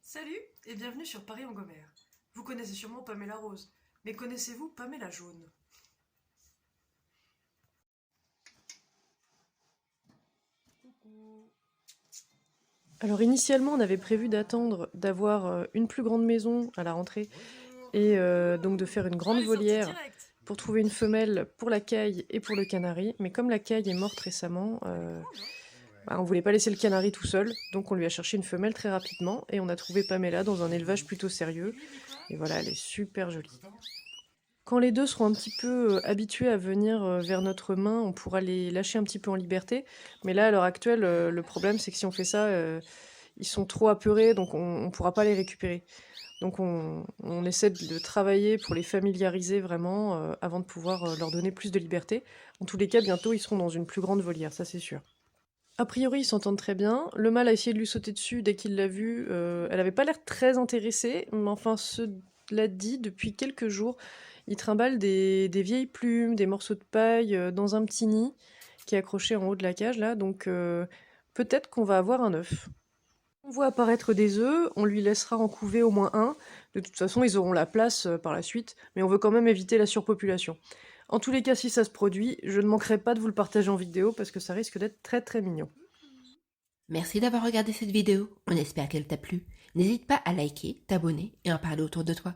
Salut et bienvenue sur Paris en Gomère. Vous connaissez sûrement Pamela Rose, mais connaissez-vous Pamela Jaune? Alors initialement, on avait prévu d'attendre d'avoir une plus grande maison à la rentrée et donc de faire une grande Allez, sortie volière directe. pour trouver une femelle pour la caille et pour le canari. Mais comme la caille est morte récemment, on voulait pas laisser le canari tout seul, donc on lui a cherché une femelle très rapidement et on a trouvé Pamela dans un élevage plutôt sérieux. Oui, dis quoi? Et voilà, elle est super jolie. Quand les deux seront un petit peu habitués à venir vers notre main, on pourra les lâcher un petit peu en liberté. Mais là, à l'heure actuelle, le problème, c'est que si on fait ça, ils sont trop apeurés, donc on ne pourra pas les récupérer. Donc on essaie de travailler pour les familiariser vraiment avant de pouvoir leur donner plus de liberté. En tous les cas, bientôt, ils seront dans une plus grande volière, ça c'est sûr. A priori, ils s'entendent très bien. Le mâle a essayé de lui sauter dessus dès qu'il l'a vu. Elle avait pas l'air très intéressée, mais enfin, cela dit, depuis quelques jours, il trimballe des vieilles plumes, des morceaux de paille dans un petit nid qui est accroché en haut de la cage là. Donc peut-être qu'on va avoir un œuf. On voit apparaître des œufs, on lui laissera en couver au moins un. De toute façon, ils auront la place par la suite, mais on veut quand même éviter la surpopulation. En tous les cas, si ça se produit, je ne manquerai pas de vous le partager en vidéo parce que ça risque d'être très très mignon. Merci d'avoir regardé cette vidéo, on espère qu'elle t'a plu. N'hésite pas à liker, t'abonner et en parler autour de toi.